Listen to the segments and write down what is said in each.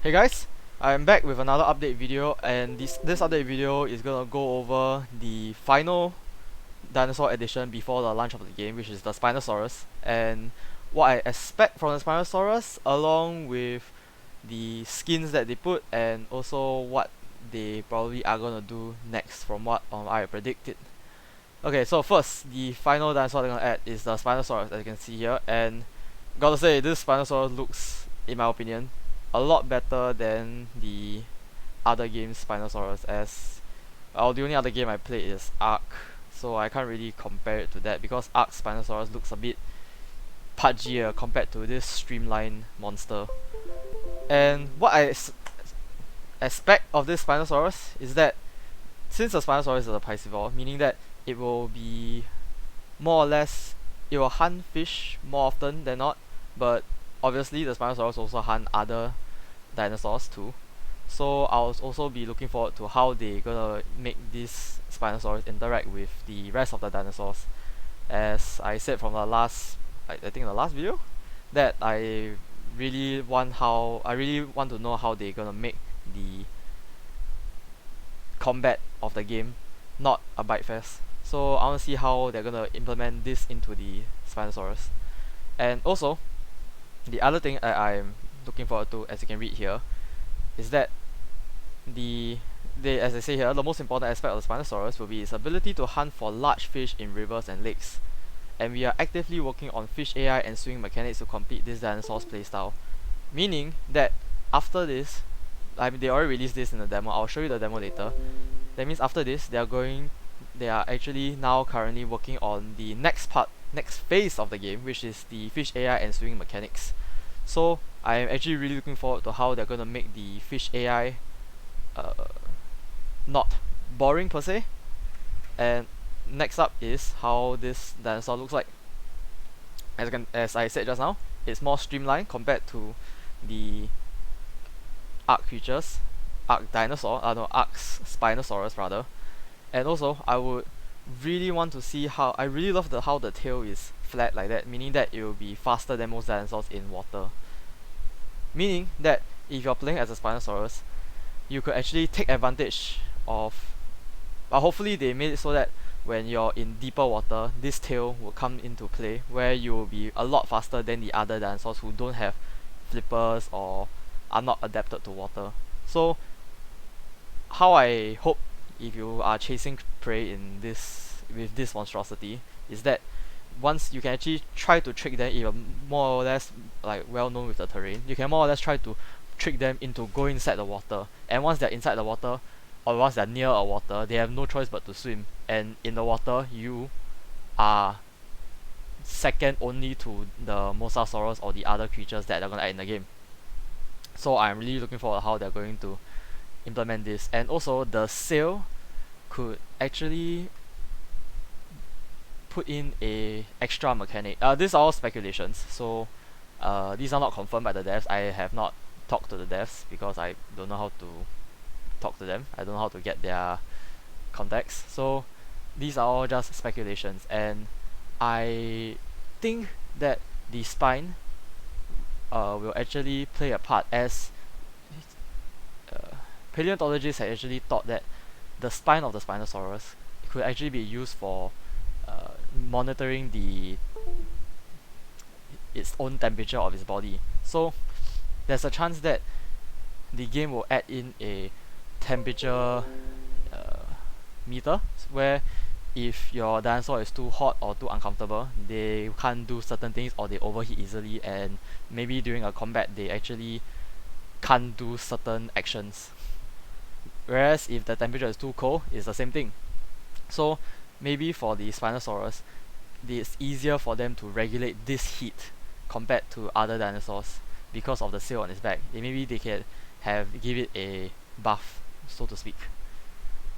Hey guys, I'm back with another update video, and this update video is gonna go over the final dinosaur edition before the launch of the game, which is the Spinosaurus, and what I expect from the Spinosaurus, along with the skins that they put, and also what they probably are gonna do next from what I predicted. Okay, so first, the final dinosaur they're gonna add is the Spinosaurus, as you can see here, and gotta say, this Spinosaurus looks, in my opinion, a lot better than the other game's Spinosaurus, as the only other game I played is Ark, so I can't really compare it to that because Ark Spinosaurus looks a bit pudgier compared to this streamlined monster. And what I expect of this Spinosaurus is that since the Spinosaurus is a piscivore, meaning that it will be more or less, it will hunt fish more often than not, but obviously the Spinosaurus also hunt other dinosaurs too. So I'll also be looking forward to how they gonna make this Spinosaurus interact with the rest of the dinosaurs. As I said from the last, I think the last video, that I really want to know how they gonna make the combat of the game not a bite fest. So I want to see how they're gonna implement this into the Spinosaurus. And also, the other thing I'm looking forward to, as you can read here, is that as I say here, the most important aspect of the Spinosaurus will be its ability to hunt for large fish in rivers and lakes. And we are actively working on fish AI and swimming mechanics to complete this dinosaur's playstyle. Meaning that after this, they already released this in the demo. I'll show you the demo later. That means after this, they are actually now currently working on the next phase of the game, which is the fish AI and swimming mechanics. So I am actually really looking forward to how they're gonna make the fish AI uh, not boring per se. And next up is how this dinosaur looks like. As I said just now, it's more streamlined compared to the Ark creatures, Ark dinosaur, no, Ark's Spinosaurus rather. And also, I would really want to see how, I really love how the tail is flat like that, meaning that it will be faster than most dinosaurs in water. Meaning that if you're playing as a Spinosaurus, you could actually take advantage of, hopefully they made it so that when you're in deeper water, this tail will come into play, where you will be a lot faster than the other dinosaurs who don't have flippers or are not adapted to water. So how I hope, if you are chasing prey in this with this monstrosity, is that once you can actually try to trick them, if you're more or less like well known with the terrain, you can more or less try to trick them into going inside the water. And once they're inside the water, or once they're near a water, they have no choice but to swim. And in the water, you are second only to the Mosasaurus or the other creatures that are gonna add in the game. So I'm really looking forward to how they're going to implement this. And also, the sail could actually put in a extra mechanic. These are all speculations, so these are not confirmed by the devs. I have not talked to the devs because I don't know how to talk to them. I don't know how to get their contacts. So these are all just speculations, and I think that the spine will actually play a part, as paleontologists had actually thought that the spine of the Spinosaurus could actually be used for monitoring its own temperature of its body. So there's a chance that the game will add in a temperature meter, where if your dinosaur is too hot or too uncomfortable, they can't do certain things or they overheat easily, and maybe during a combat they actually can't do certain actions. Whereas if the temperature is too cold, it's the same thing. So maybe for the Spinosaurus, it's easier for them to regulate this heat compared to other dinosaurs because of the sail on its back. Maybe they can give it a buff, so to speak.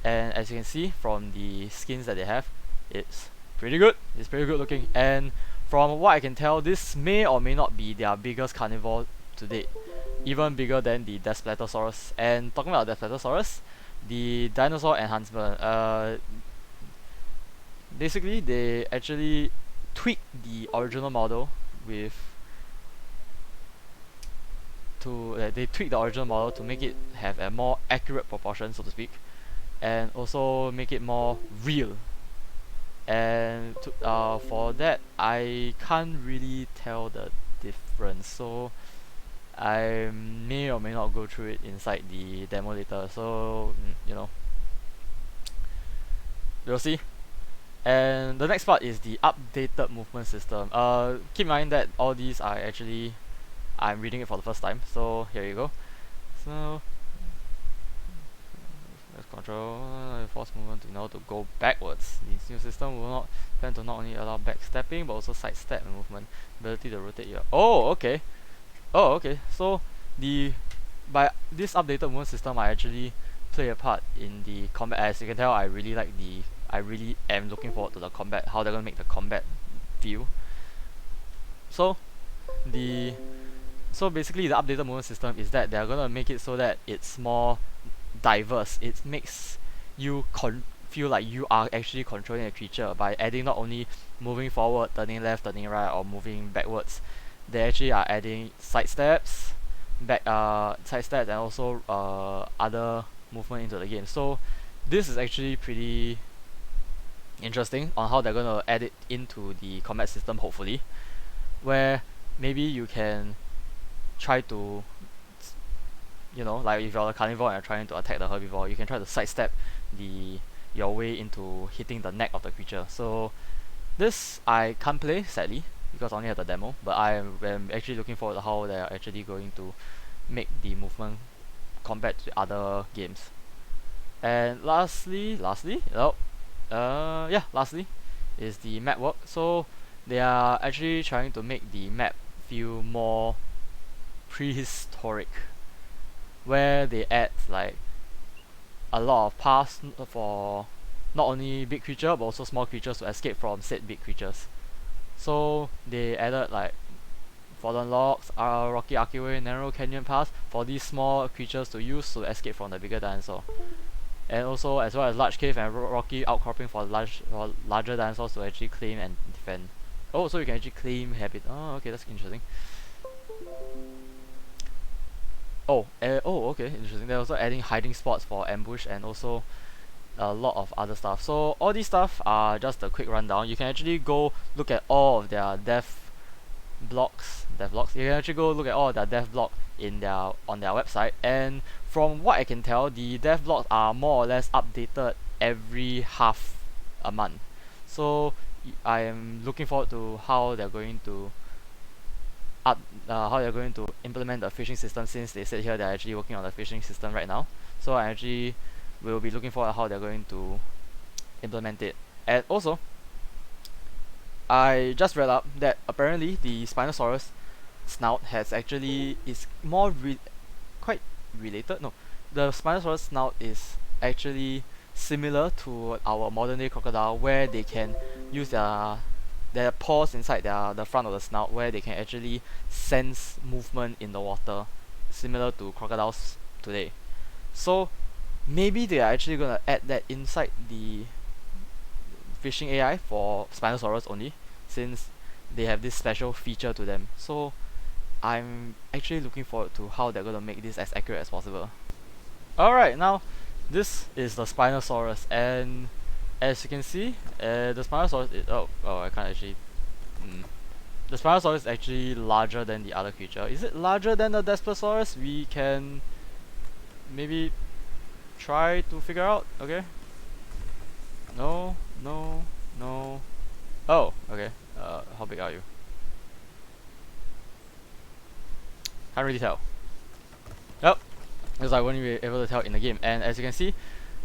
And as you can see from the skins that they have, it's pretty good. It's pretty good looking. And from what I can tell, this may or may not be their biggest carnivore to date, even bigger than the Daspletosaurus. And talking about Daspletosaurus, the dinosaur enhancement, basically they actually tweaked the original model with they tweak the original model to make it have a more accurate proportion, so to speak, and also make it more real. And for that, I can't really tell the difference, so I may or may not go through it inside the demo later. So you know, we'll see. And the next part is the updated movement system. Keep in mind that all these are actually, I'm reading it for the first time, so here you go. So let's control force movement in order to go backwards. This new system will not plan to not only allow backstepping but also sidestep and movement. Ability to rotate your okay. So the by this updated movement system, I actually play a part in the combat. As you can tell, I really am looking forward to the combat, how they're gonna make the combat feel. So the basically the updated movement system is that they're gonna make it so that it's more diverse. It makes you feel like you are actually controlling a creature by adding not only moving forward, turning left, turning right, or moving backwards. They actually are adding side steps, and also other movement into the game. So this is actually pretty interesting on how they're gonna add it into the combat system, hopefully, where maybe you can try to, you know, like if you're a carnivore and you're trying to attack the herbivore, you can try to sidestep your way into hitting the neck of the creature. So this I can't play, sadly, because I only have the demo, but am actually looking forward to how they're actually going to make the movement compared to other games. And lastly, is the map work. So they are actually trying to make the map feel more prehistoric, where they add like a lot of paths for not only big creature but also small creatures to escape from said big creatures. So they added like fallen logs, rocky archway, narrow canyon paths for these small creatures to use to escape from the bigger dinosaur. And also as well as large cave and rocky outcropping for larger dinosaurs to actually claim and defend. Oh, so you can actually claim habit. Oh, okay, that's interesting. Okay, interesting. They're also adding hiding spots for ambush and also a lot of other stuff. So all these stuff are just a quick rundown. You can actually go look at all of their dev blogs. You can actually go look at all of their dev blog on their website. And from what I can tell, the dev blogs are more or less updated every half a month. So I am looking forward to how they're going to implement the fishing system, since they said here they're actually working on the fishing system right now. So I actually will be looking forward to how they're going to implement it. And also, I just read up that apparently the Spinosaurus snout is more quite related. No, the Spinosaurus snout is actually similar to our modern day crocodile, where they can use their paws inside the front of the snout, where they can actually sense movement in the water, similar to crocodiles today. So maybe they are actually gonna add that inside the fishing AI for Spinosaurus only, since they have this special feature to them. So I'm actually looking forward to how they're gonna make this as accurate as possible. Alright, now this is the Spinosaurus, and as you can see, the Spinosaurus is, I can't actually. The Spinosaurus is actually larger than the other creature. Is it larger than the Desposaurus? We can maybe try to figure out. Okay. No. Oh, okay. How big are you? Can't really tell. Yep. Because I won't be able to tell in the game. And as you can see,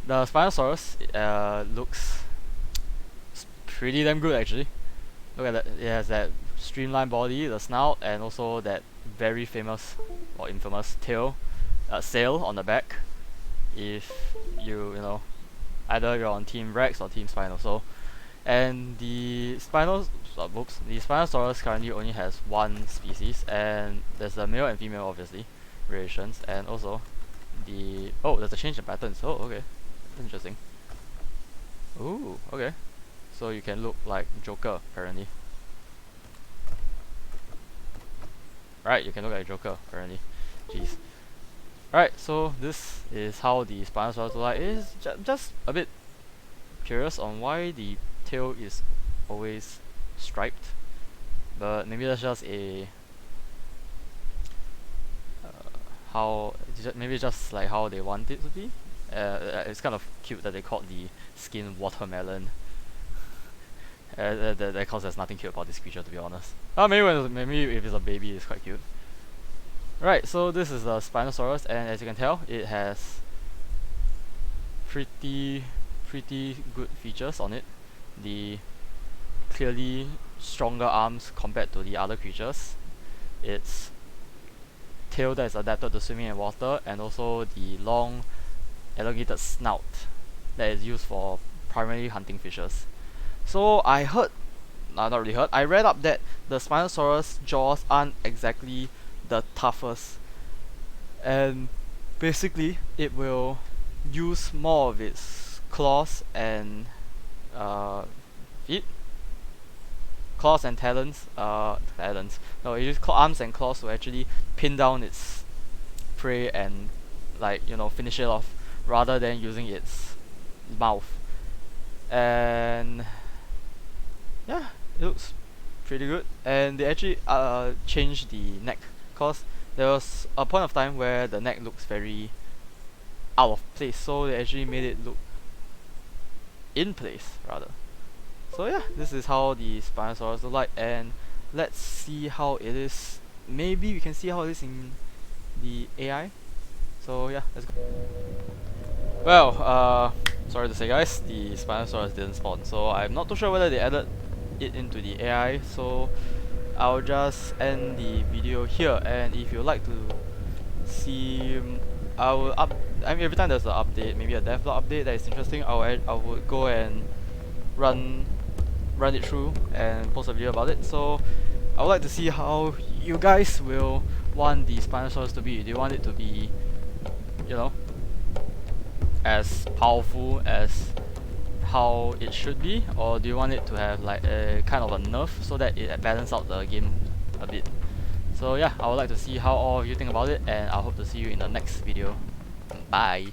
the Spinosaurus looks pretty damn good actually. Look at that, it has that streamlined body, the snout, and also that very famous or infamous sail on the back. If you know, either you're on Team Rex or Team Spino. So, and the Spinosaurus currently only has one species, and there's a male and female obviously variations, and also there's a change in patterns. Oh, okay, interesting. Ooh, okay. So you can look like Joker apparently. Right, you can look like Joker apparently. Jeez. Alright, so this is how the Spinosaurus look like. It is just a bit curious on why the tail is always striped, but maybe that's just a how maybe just like how they want it to be. It's kind of cute that they called the skin watermelon. Cause there's nothing cute about this creature, to be honest. Maybe if it's a baby, it's quite cute. Right, so this is the Spinosaurus, and as you can tell, it has pretty good features on it. The clearly stronger arms compared to the other creatures. Its tail that is adapted to swimming in water, and also the long elongated snout that is used for primarily hunting fishes. So I heard, not really heard, I read up that the Spinosaurus jaws aren't exactly the toughest, and basically it will use more of its claws and feet, claws and talons. No, it uses arms and claws to actually pin down its prey and, like, finish it off, rather than using its mouth. And yeah, it looks pretty good. And they actually changed the neck, cause there was a point of time where the neck looks very out of place, so they actually made it look in place rather. So yeah, this is how the Spinosaurus look like, and let's see how it is. Maybe we can see how it is in the AI. So yeah, let's go. Well, sorry to say guys, the Spinosaurus didn't spawn, so I'm not too sure whether they added it into the AI, so I'll just end the video here. And if you'd like to see, every time there's an update, maybe a devlog update that is interesting, I would go and run it through and post a video about it. So I would like to see how you guys will want the Spinosaurus to be. Do you want it to be, as powerful as how it should be, or do you want it to have like a kind of a nerf so that it balances out the game a bit? So yeah, I would like to see how all of you think about it, and I hope to see you in the next video. Bye.